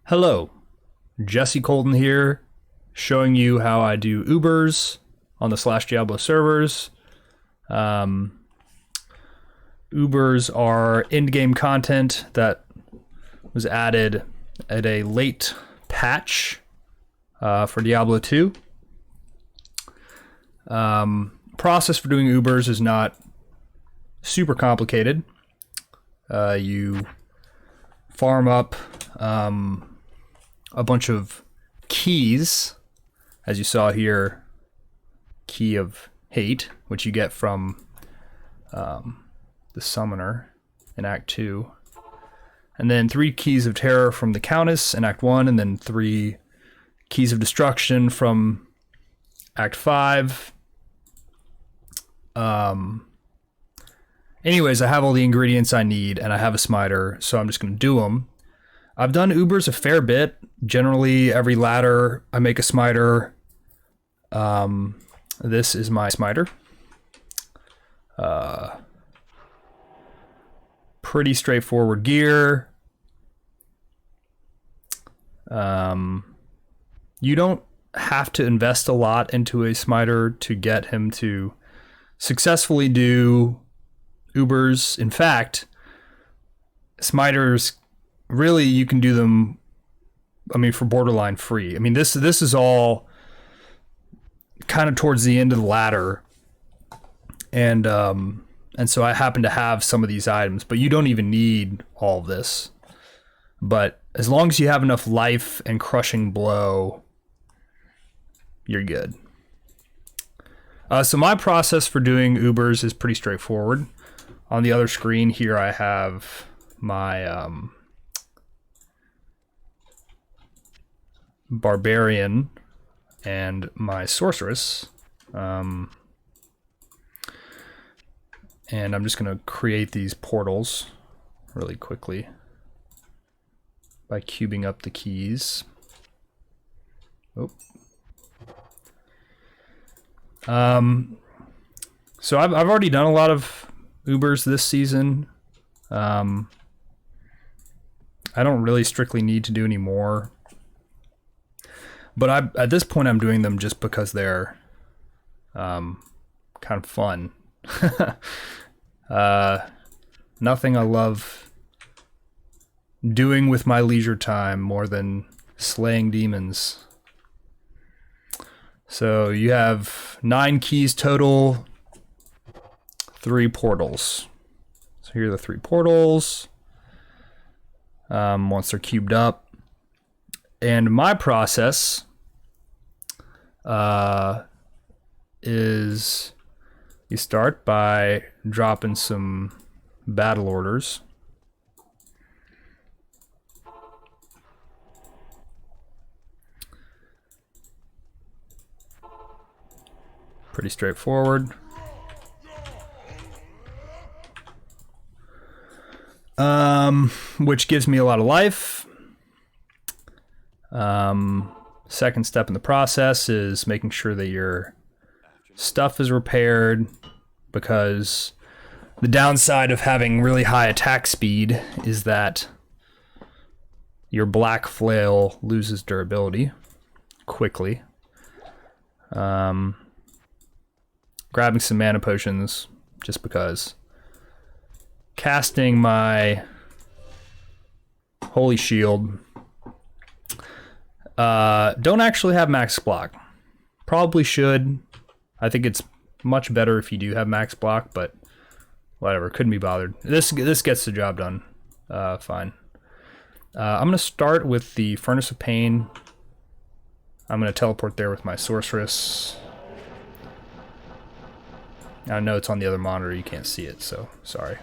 Hello, Jesse Colton here, showing you how I do Ubers on the SlashDiablo servers. Ubers are in-game content that was added at a late patch for Diablo 2. Process for doing Ubers is not super complicated. You farm up a bunch of keys, as you saw here, key of hate, which you get from the summoner in Act 2, and then 3 keys of terror from the Countess in Act 1, and then 3 keys of destruction from Act 5. Anyways, I have all the ingredients I need, and I have a smiter, so I'm just going to do them. I've done Ubers a fair bit. Generally, every ladder, I make a smiter. This is my smiter. Pretty straightforward gear. You don't have to invest a lot into a smiter to get him to successfully do Ubers. In fact, smiters, really, you can do them, for borderline free. This is all kind of towards the end of the ladder, and so I happen to have some of these items, but you don't even need all of this. But as long as you have enough life and crushing blow, you're good. So my process for doing Ubers is pretty straightforward. On the other screen here, I have my barbarian and my sorceress, and I'm just going to create these portals really quickly by cubing up the keys. So I've already done a lot of Ubers this season. I don't really strictly need to do any more. But at this point, I'm doing them just because they're kind of fun. Nothing I love doing with my leisure time more than slaying demons. So you have 9 keys total, 3 portals. So here are the 3 portals. Once they're cubed up. And my process is you start by dropping some battle orders. Pretty straightforward. Which gives me a lot of life. Second step in the process is making sure that your stuff is repaired, because the downside of having really high attack speed is that your black flail loses durability quickly. Grabbing some mana potions just because. Casting my holy shield. Don't actually have max block. Probably should. I think it's much better if you do have max block, but whatever, couldn't be bothered. This gets the job done. Fine. I'm gonna start with the Furnace of Pain. I'm gonna teleport there with my sorceress. I know it's on the other monitor, you can't see it, so sorry.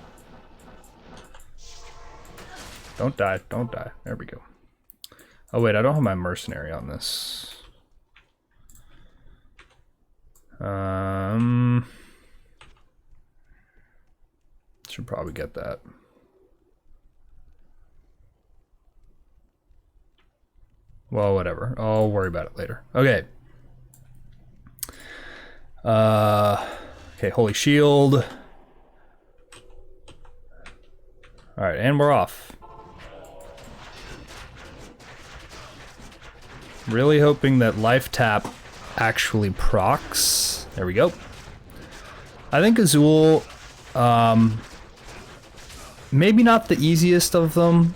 Don't die, don't die. There we go. Oh wait, I don't have my mercenary on this. Should probably get that. Well, whatever. I'll worry about it later. Okay. Okay, Holy Shield. Alright, and we're off. Really hoping that life tap actually procs. There we go. I think Azul, maybe not the easiest of them.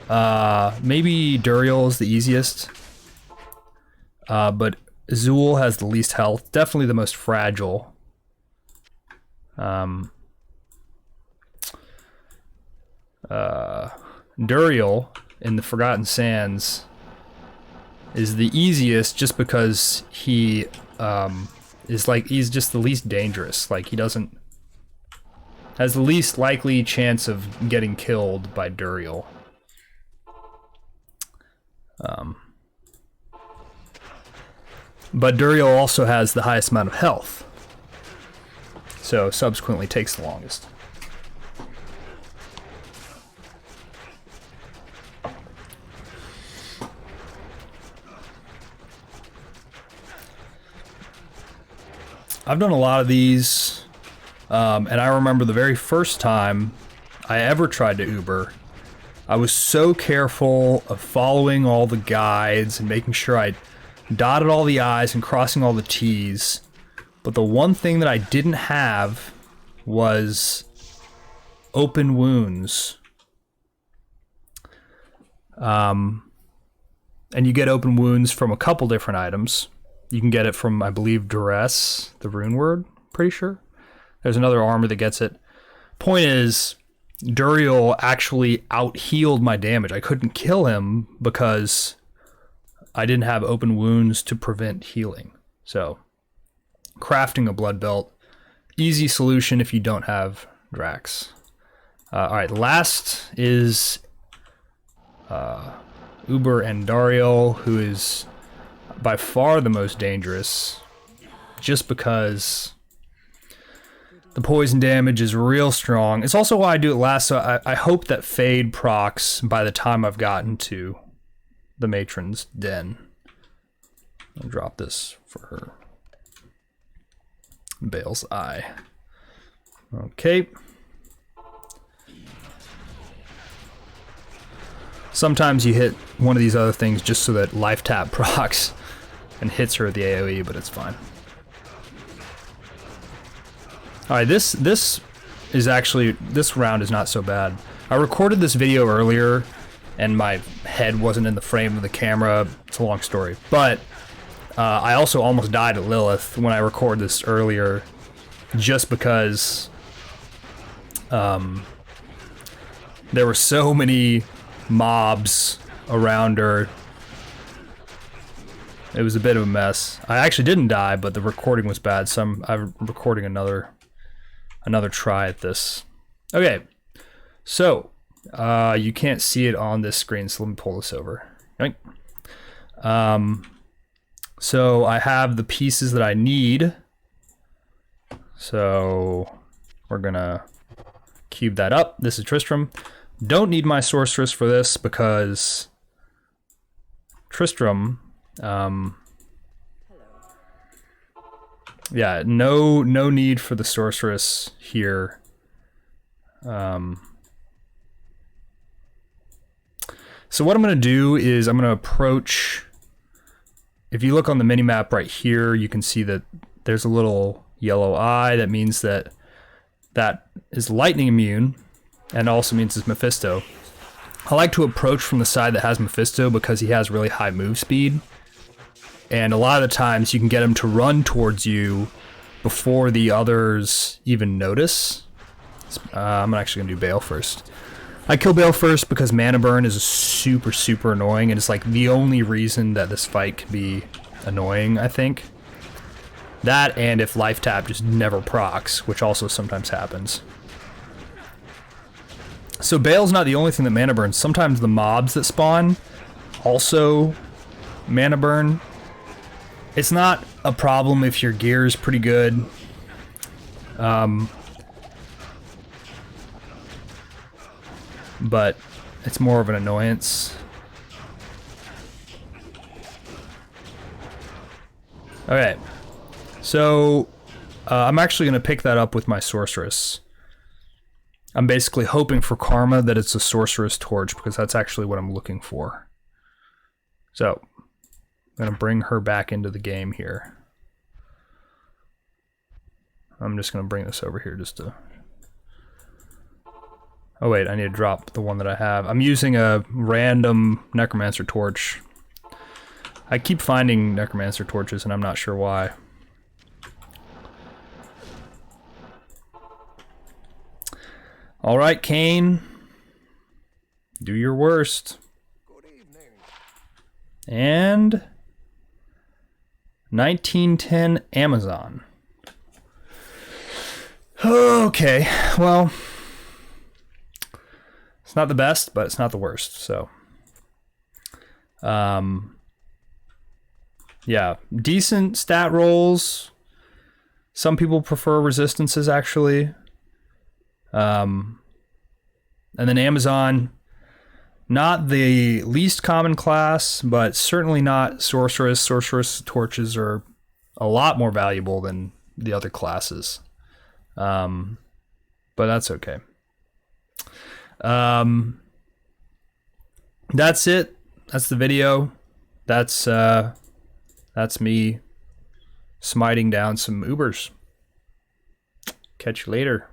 Maybe Duriel is the easiest. But Azul has the least health. Definitely the most fragile. Duriel in the Forgotten Sands is the easiest just because he is like, he's just the least dangerous. Like, he doesn't, has the least likely chance of getting killed by Duriel. But Duriel also has the highest amount of health, so subsequently takes the longest. I've done a lot of these, and I remember the very first time I ever tried to Uber, I was so careful of following all the guides and making sure I dotted all the I's and crossing all the T's. But the one thing that I didn't have was open wounds. And you get open wounds from a couple different items. You can get it from, I believe, Duress, the rune word, pretty sure. There's another armor that gets it. Point is, Duriel actually out-healed my damage. I couldn't kill him because I didn't have open wounds to prevent healing. So, crafting a blood belt, easy solution if you don't have Drax. Alright, last is Uber and Dariel, who is by far the most dangerous, just because the poison damage is real strong. It's also why I do it last, so I hope that Fade procs by the time I've gotten to the Matron's Den. I'll drop this for her. Bale's Eye. Okay. Sometimes you hit one of these other things just so that life tap procs and hits her at the AoE, but it's fine. Alright, this is actually, this round is not so bad. I recorded this video earlier and my head wasn't in the frame of the camera. It's a long story. But I also almost died at Lilith when I recorded this earlier, just because there were so many mobs around her. It was a bit of a mess. I actually didn't die, but the recording was bad, so I'm recording another try at this. Okay, so you can't see it on this screen, so let me pull this over. Right. So I have the pieces that I need. So we're gonna cube that up. This is Tristram. Don't need my sorceress for this because Tristram, yeah, no need for the sorceress here. So what I'm gonna do is I'm gonna approach. If you look on the minimap right here, you can see that there's a little yellow eye. That means that is lightning immune, and also means it's Mephisto. I like to approach from the side that has Mephisto because he has really high move speed. And a lot of the times you can get him to run towards you before the others even notice. I'm actually gonna do Bale first. I kill Bale first because mana burn is super, super annoying, and it's like the only reason that this fight can be annoying, I think. That, and if life tap just never procs, which also sometimes happens. So Bale's not the only thing that mana burns. Sometimes the mobs that spawn also mana burn. It's not a problem if your gear is pretty good. But it's more of an annoyance. Okay, so I'm actually going to pick that up with my sorceress. I'm basically hoping for karma that it's a sorceress torch because that's actually what I'm looking for. So I'm going to bring her back into the game here. I'm just going to bring this over here just to... Oh wait, I need to drop the one that I have. I'm using a random Necromancer torch. I keep finding Necromancer torches and I'm not sure why. Alright, Kane. Do your worst. Good evening. And 1910 Amazon. Okay, well, it's not the best, but it's not the worst, so. Yeah, decent stat rolls. Some people prefer resistances, actually. And then Amazon, not the least common class, but certainly not sorceress. Sorceress torches are a lot more valuable than the other classes. But that's okay. That's it. That's the video. That's me smiting down some Ubers. Catch you later.